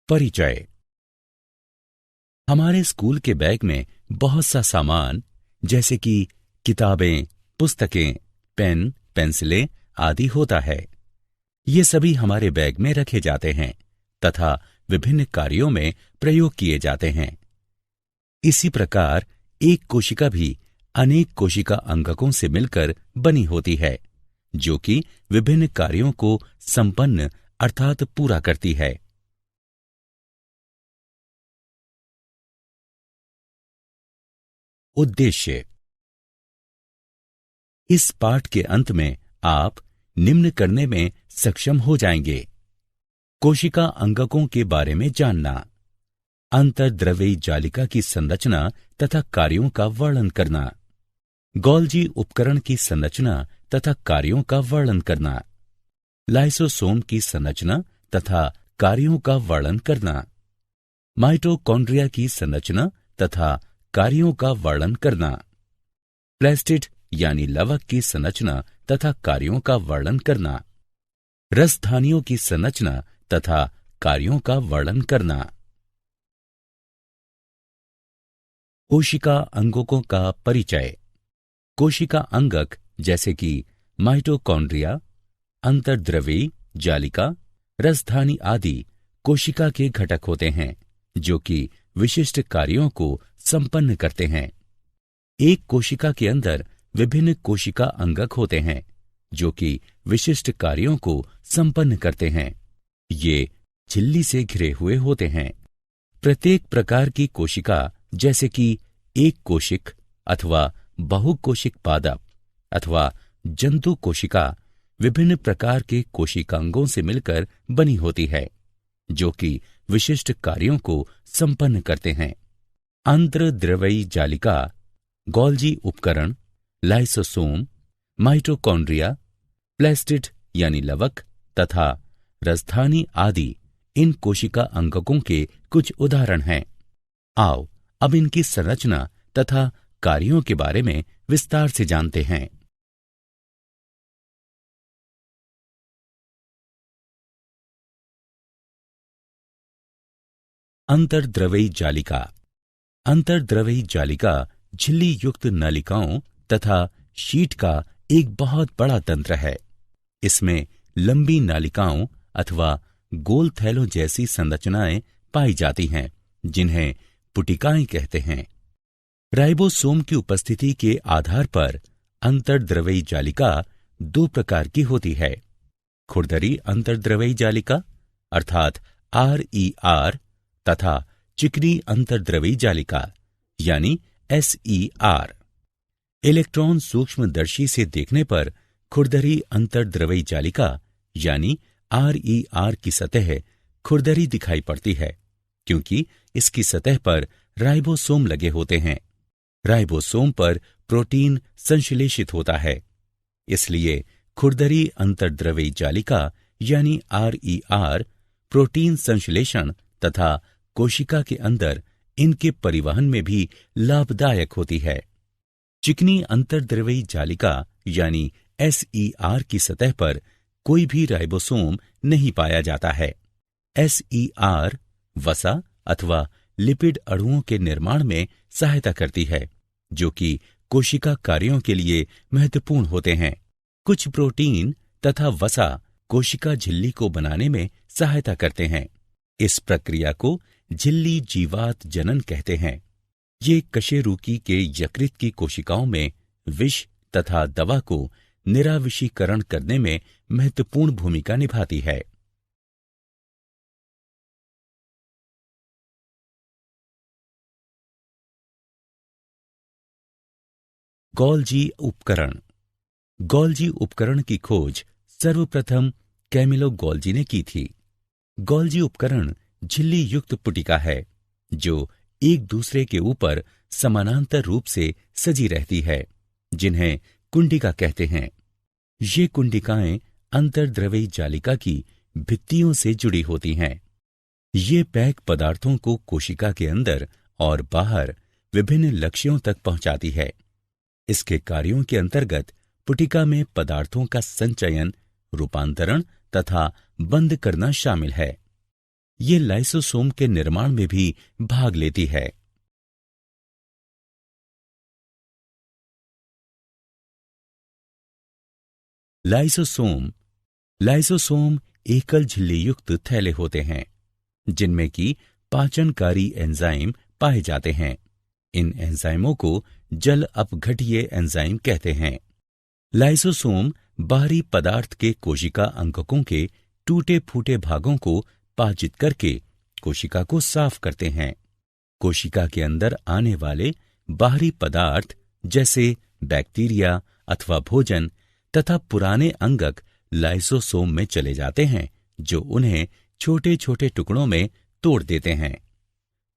परिचय। हमारे स्कूल के बैग में बहुत सा सामान जैसे कि किताबें, पुस्तकें, पेन, पेंसिलें आदि होता है। ये सभी हमारे बैग में रखे जाते हैं तथा विभिन्न कार्यों में प्रयोग किए जाते हैं। इसी प्रकार एक कोशिका भी अनेक कोशिका अंगकों से मिलकर बनी होती है, जो कि विभिन्न कार्यों को संपन्न अर्थात पूरा करती है। उद्देश्य। इस पाठ के अंत में आप निम्न करने में सक्षम हो जाएंगे: कोशिका अंगकों के बारे में जानना, अंतर्द्रव्यी जालिका की संरचना तथा कार्यों का वर्णन करना, गोल्जी उपकरण की संरचना तथा कार्यों का वर्णन करना, लाइसोसोम की संरचना तथा कार्यों का वर्णन करना, माइटोकॉन्ड्रिया की संरचना तथा कार्यों का वर्णन करना, प्लास्टिड यानी लवक की संरचना तथा कार्यों का वर्णन करना, रसधानियों की संरचना तथा कार्यों का वर्णन करना। कोशिका अंगकों का परिचय। कोशिका अंगक जैसे कि माइटोकॉन्ड्रिया, अंतर्द्रव्यी जालिका, रसधानी आदि कोशिका के घटक होते हैं, जो कि विशिष्ट कार्यों को संपन्न करते हैं। एक कोशिका के अंदर विभिन्न कोशिका अंगक होते हैं, जो कि विशिष्ट कार्यों को संपन्न करते हैं। ये झिल्ली से घिरे हुए होते हैं। प्रत्येक प्रकार की कोशिका जैसे कि एक कोशिक अथवा बहुकोशिक पादप अथवा जंतु कोशिका विभिन्न प्रकार के कोशिकांगों से मिलकर बनी होती है, जो कि विशिष्ट कार्यों को संपन्न करते हैं। अंतर्द्रव्यी जालिका, गोल्जी उपकरण, लाइसोसोम, माइटोकॉन्ड्रिया, प्लास्टिड यानी लवक तथा रसधानी आदि इन कोशिका अंगकों के कुछ उदाहरण हैं। आओ अब इनकी संरचना तथा कार्यों के बारे में विस्तार से जानते हैं। अंतर्द्रव्यी जालिका। अंतर्द्रव्यी जालिका झिल्ली युक्त नलिकाओं तथा शीट का एक बहुत बड़ा तंत्र है। इसमें लंबी नालिकाओं अथवा गोल थैलों जैसी संरचनाएं पाई जाती हैं, जिन्हें पुटिकाएं कहते हैं। राइबोसोम की उपस्थिति के आधार पर अंतर्द्रव्यी जालिका दो प्रकार की होती है: खुरदरी अंतर्द्रव्यी जालिका अर्थात RER तथा चिकनी अंतर्द्रव्यी जालिका यानी SER। इलेक्ट्रॉन सूक्ष्मदर्शी से देखने पर खुरदरी अंतर्द्रव्यी जालिका यानी RER की सतह खुरदरी दिखाई पड़ती है, क्योंकि इसकी सतह पर राइबोसोम लगे होते हैं। राइबोसोम पर प्रोटीन संश्लेषित होता है, इसलिए खुरदरी अंतर्द्रव्यी जालिका यानी RER प्रोटीन संश्लेषण तथा कोशिका के अंदर इनके परिवहन में भी लाभदायक होती है। चिकनी अंतर्द्रव्यी जालिका यानी SER की सतह पर कोई भी राइबोसोम नहीं पाया जाता है। SER वसा अथवा लिपिड अणुओं के निर्माण में सहायता करती है, जो कि कोशिका कार्यों के लिए महत्वपूर्ण होते हैं। कुछ प्रोटीन तथा वसा कोशिका झिल्ली को बनाने में सहायता करते हैं। इस प्रक्रिया को झिल्ली जीवात जनन कहते हैं। ये कशेरुकी के यकृत की कोशिकाओं में विष तथा दवा को निराविषीकरण करने में महत्वपूर्ण भूमिका निभाती है। गोल्जी उपकरण। गोल्जी उपकरण की खोज सर्वप्रथम कैमिलो गोल्जी ने की थी। गोल्जी उपकरण झिल्ली युक्त पुटिका है, जो एक दूसरे के ऊपर समानांतर रूप से सजी रहती है, जिन्हें कुंडिका कहते हैं। ये कुंडिकाएं अंतर्द्रव्यी जालिका की भित्तियों से जुड़ी होती हैं। ये पैक पदार्थों को कोशिका के अंदर और बाहर विभिन्न लक्ष्यों तक पहुंचाती है। इसके कार्यों के अंतर्गत पुटिका में पदार्थों का संचयन, रूपांतरण तथा बंद करना शामिल है। ये लाइसोसोम के निर्माण में भी भाग लेती है। लाइसोसोम एकल झिल्ली युक्त थैले होते हैं जिनमें कि पाचनकारी एंजाइम पाए जाते हैं। इन एंजाइमों को जल अपघट्य एंजाइम कहते हैं। लाइसोसोम बाहरी पदार्थ के कोशिका अंगकों के टूटे फूटे भागों को पाचित करके कोशिका को साफ करते हैं। कोशिका के अंदर आने वाले बाहरी पदार्थ जैसे बैक्टीरिया अथवा भोजन तथा पुराने अंगक लाइसोसोम में चले जाते हैं, जो उन्हें छोटे छोटे टुकड़ों में तोड़ देते हैं।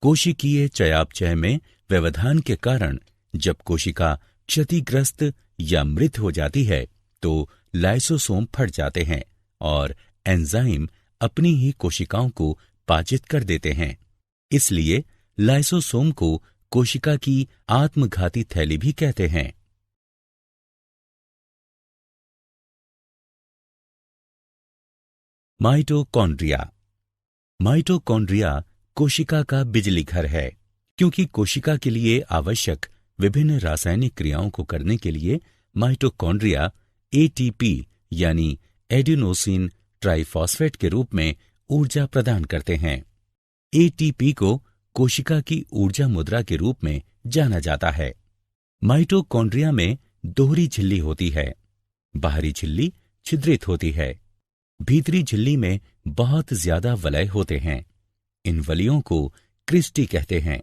कोशिकीय चयापचय में व्यवधान के कारण जब कोशिका क्षतिग्रस्त या मृत हो जाती है तो लाइसोसोम फट जाते हैं और एंजाइम अपनी ही कोशिकाओं को पाचित कर देते हैं। इसलिए लाइसोसोम को कोशिका की आत्मघाती थैली भी कहते हैं। माइटोकॉन्ड्रिया कोशिका का बिजली घर है, क्योंकि कोशिका के लिए आवश्यक विभिन्न रासायनिक क्रियाओं को करने के लिए माइटोकॉन्ड्रिया एटीपी यानी एडिनोसिन ट्राइफॉस्फेट के रूप में ऊर्जा प्रदान करते हैं। एटीपी को कोशिका की ऊर्जा मुद्रा के रूप में जाना जाता है। माइटोकॉन्ड्रिया में दोहरी झिल्ली होती है। बाहरी झिल्ली छिद्रित होती है। भीतरी झिल्ली में बहुत ज्यादा वलय होते हैं। इन वलयों को क्रिस्टी कहते हैं।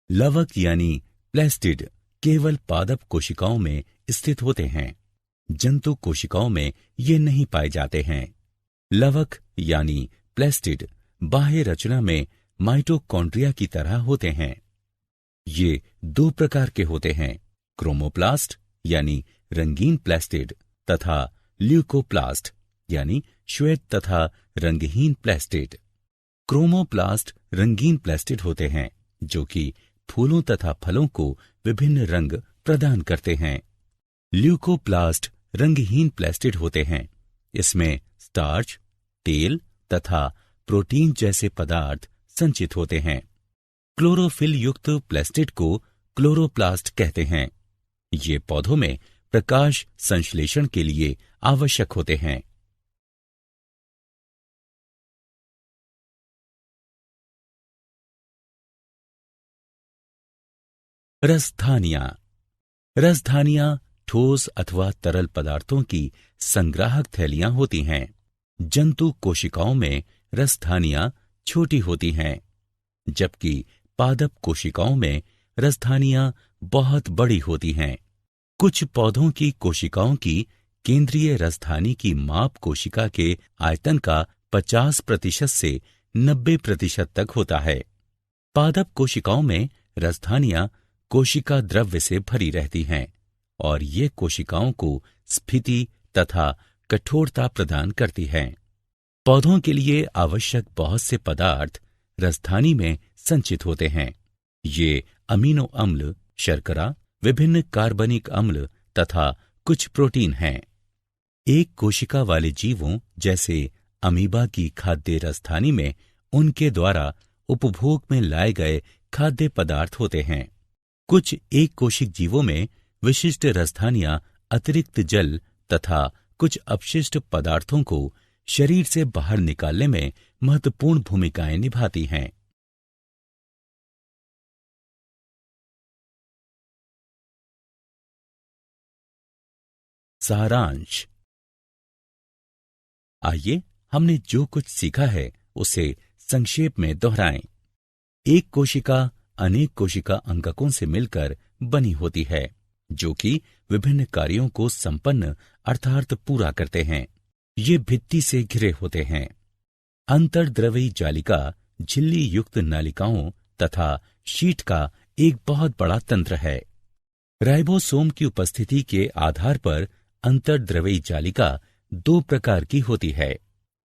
लवक यानी प्लेस्टिड केवल पादप कोशिकाओं में स्थित होते हैं। जंतु कोशिकाओं में ये नहीं पाए जाते हैं। लवक यानी प्लेस्टिड बाह्य रचना में माइटोकॉन्ड्रिया की तरह होते हैं। ये दो प्रकार के होते हैं, क्रोमोप्लास्ट यानी रंगीन प्लेस्टिड तथा ल्यूकोप्लास्ट यानी श्वेत तथा रंगहीन प्लेस्टिड। क्रोमोप्लास्ट रंगीन प्लेस्टिड होते हैं जो कि फूलों तथा फलों को विभिन्न रंग प्रदान करते हैं। ल्यूकोप्लास्ट रंगहीन प्लेस्टिड होते हैं। इसमें स्टार्च, तेल तथा प्रोटीन जैसे पदार्थ संचित होते हैं। क्लोरोफिल युक्त प्लेस्टिड को क्लोरोप्लास्ट कहते हैं। ये पौधों में प्रकाश संश्लेषण के लिए आवश्यक होते हैं। रसधानियां ठोस अथवा तरल पदार्थों की संग्राहक थैलियां होती हैं। जंतु कोशिकाओं में रसधानियां छोटी होती हैं, जबकि पादप कोशिकाओं में रसधानियां बहुत बड़ी होती हैं। कुछ पौधों की कोशिकाओं की केंद्रीय रसधानी की माप कोशिका के आयतन का 50% से 90% तक होता है। पादप कोशिकाओं में रसधानियां कोशिका द्रव्य से भरी रहती हैं और ये कोशिकाओं को स्फीति तथा कठोरता प्रदान करती हैं। पौधों के लिए आवश्यक बहुत से पदार्थ रसधानी में संचित होते हैं। ये अमीनो अम्ल, शर्करा, विभिन्न कार्बनिक अम्ल तथा कुछ प्रोटीन हैं। एक कोशिका वाले जीवों जैसे अमीबा की खाद्य रसधानी में उनके द्वारा उपभोग में लाए गए खाद्य पदार्थ होते हैं। कुछ एक कोशिक जीवों में विशिष्ट रसधानियां अतिरिक्त जल तथा कुछ अपशिष्ट पदार्थों को शरीर से बाहर निकालने में महत्वपूर्ण भूमिकाएं निभाती हैं। सारांश। आइए हमने जो कुछ सीखा है उसे संक्षेप में दोहराएं। एक कोशिका अनेक कोशिका अंगकों से मिलकर बनी होती है, जो कि विभिन्न कार्यों को संपन्न अर्थात पूरा करते हैं। ये भित्ति से घिरे होते हैं। अंतर्द्रवी जालिका झिल्ली युक्त नालिकाओं तथा शीट का एक बहुत बड़ा तंत्र है। राइबोसोम की उपस्थिति के आधार पर अंतर्द्रवी जालिका दो प्रकार की होती है,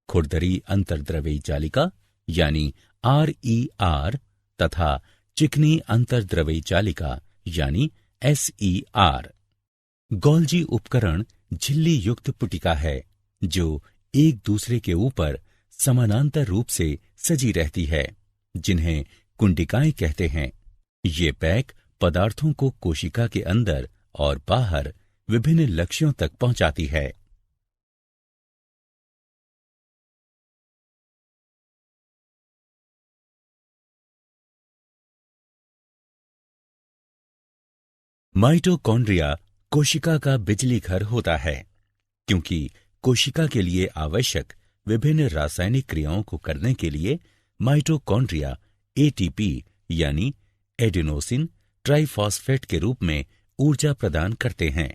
खुरदरी अंतर्द्रवी जालिका यानी RER तथा चिकनी अंतर्द्रवई जालिका यानी SER। गोल्जी उपकरण झिल्ली युक्त पुटिका है जो एक दूसरे के ऊपर समानांतर रूप से सजी रहती है, जिन्हें कुंडिकाएं कहते हैं। ये पैक पदार्थों को कोशिका के अंदर और बाहर विभिन्न लक्ष्यों तक पहुंचाती है। माइटोकॉन्ड्रिया कोशिका का बिजली घर होता है, क्योंकि कोशिका के लिए आवश्यक विभिन्न रासायनिक क्रियाओं को करने के लिए माइटोकॉन्ड्रिया ATP यानी एडेनोसिन ट्राइफॉस्फेट के रूप में ऊर्जा प्रदान करते हैं।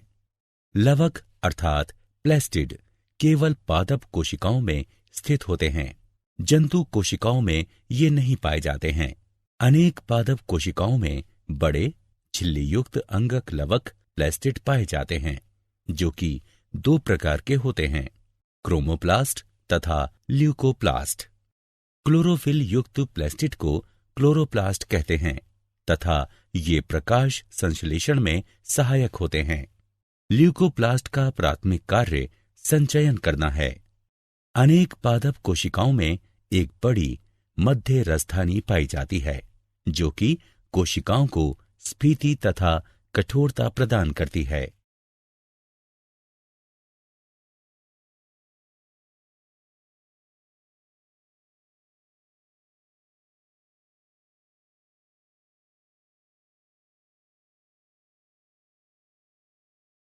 लवक अर्थात प्लास्टिड केवल पादप कोशिकाओं में स्थित होते हैं। जंतु कोशिकाओं में ये नहीं पाए जाते हैं। अनेक पादप कोशिकाओं में बड़े झिल्ली युक्त अंगक लवक प्लास्टिड पाए जाते हैं, जो कि दो प्रकार के होते हैं, क्रोमोप्लास्ट तथा ल्यूकोप्लास्ट। क्लोरोफिल युक्त प्लास्टिड को क्लोरोप्लास्ट कहते हैं तथा ये प्रकाश संश्लेषण में सहायक होते हैं। ल्यूकोप्लास्ट का प्राथमिक कार्य संचयन करना है। अनेक पादप कोशिकाओं में एक बड़ी मध्य रसधानी पाई जाती है, जो कि कोशिकाओं को स्फीति तथा कठोरता प्रदान करती है।